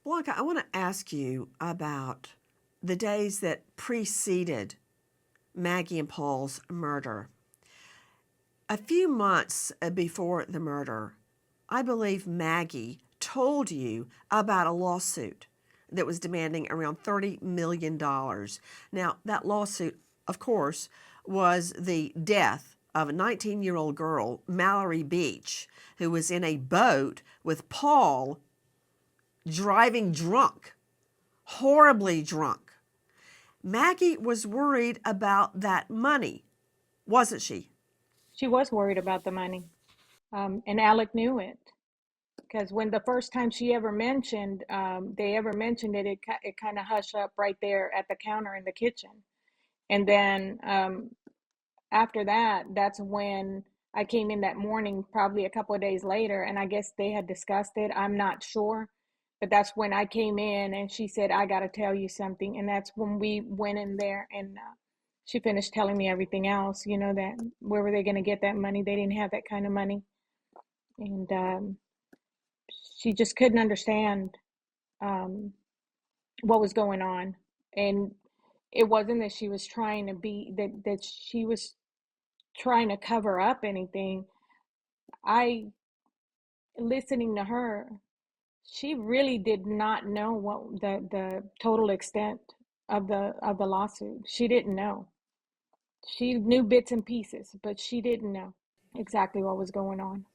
Blanca, I want to ask you about the days that preceded Maggie and Paul's murder. A few months before the murder, I believe Maggie told you about a lawsuit that was demanding around $30 million. Now, that lawsuit, of course, was the death of a 19-year-old girl, Mallory Beach, who was in a boat with Paul driving drunk, horribly drunk. Maggie was worried about that money, wasn't she? She was worried about the money, and Alec knew it because when the first time she ever mentioned, they ever mentioned it, it kind of hushed up right there at the counter in the kitchen. And then after that, that's when I came in that morning, probably a couple of days later, and I guess they had discussed it. I'm not sure, but that's when I came in and she said, "I got to tell you something." And that's when we went in there and she finished telling me everything else, that where were they going to get that money? They didn't have that kind of money. And she just couldn't understand um, what was going on. And it wasn't that she was trying to be, that she was trying to cover up anything. I Listening to her, she really did not know what the total extent of the lawsuit. She didn't know. She knew bits and pieces, but she didn't know exactly what was going on.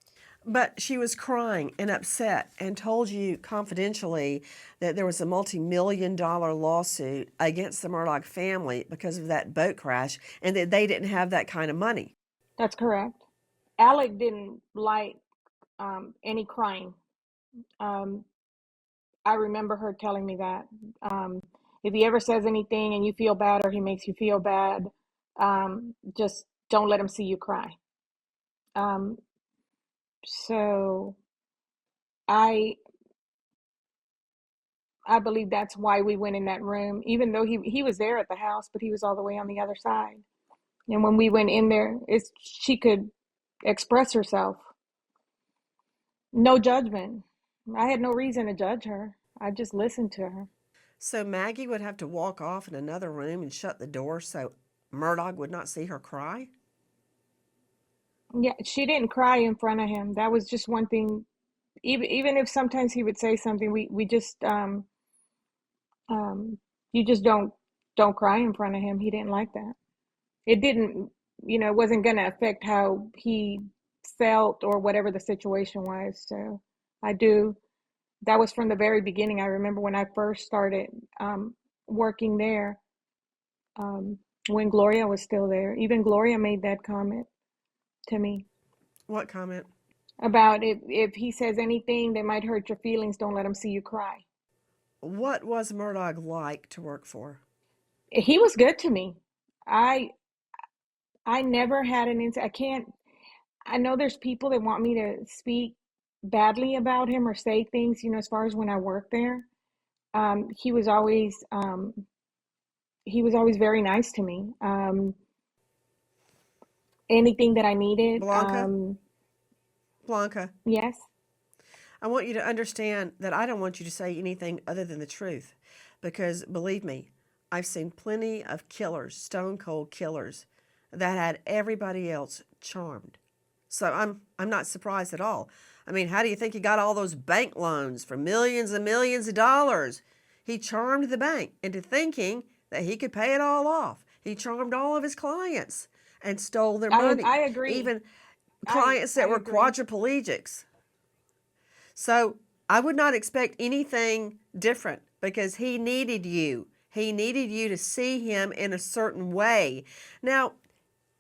But she was crying and upset and told you confidentially that there was a multi-million-dollar lawsuit against the Murdaugh family because of that boat crash and that they didn't have that kind of money. That's correct. Alec didn't like any crying. Um, I remember her telling me that. Um, if he ever says anything and you feel bad or he makes you feel bad, just don't let him see you cry. Um, so I I believe that's why we went in that room, even though he was there at the house, but he was all the way on the other side. And when we went in there, she could express herself. No judgment. I had no reason to judge her. I just listened to her. So Maggie would have to walk off in another room and shut the door so Murdaugh would not see her cry? Yeah, she didn't cry in front of him. That was just one thing. Even if sometimes he would say something, we just um you just don't cry in front of him. He didn't like that. It didn't, it wasn't going to affect how he felt or whatever the situation was. So I do. That was from the very beginning. I remember when I first started working there, um, when Gloria was still there. Even Gloria made that comment to me What comment? about if he says anything that might hurt your feelings, don't let him see you cry. What was Murdaugh like to work for? He was good to me. I I never had an I can't. I know there's people that want me to speak badly about him or say things, as far as when I worked there. Um, he was always um, he was always very nice to me. Anything that I needed. Blanca? Blanca, Yes, I want you to understand that I don't want you to say anything other than the truth. Because believe me, I've seen plenty of killers, stone cold killers, that had everybody else charmed. So I'm not surprised at all. I mean, how do you think he got all those bank loans for millions and millions of dollars? He charmed the bank into thinking that he could pay it all off. He charmed all of his clients and stole their money, I agree. even clients I that were agree. quadriplegics. So I would not expect anything different because he needed you. He needed you to see him in a certain way. Now,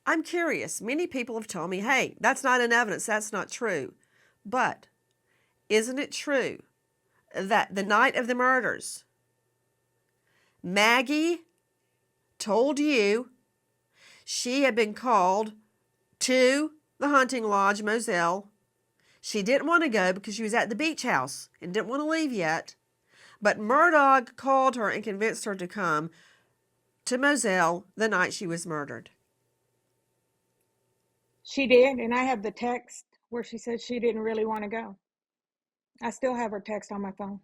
I'm curious. Many people have told me, hey, that's not in evidence. That's not true. But isn't it true that the night of the murders, Maggie told you she had been called to the hunting lodge, Moselle. She didn't want to go because she was at the beach house and didn't want to leave yet. But Murdaugh called her and convinced her to come to Moselle the night she was murdered. She did, and I have the text where she said she didn't really want to go. I still have her text on my phone.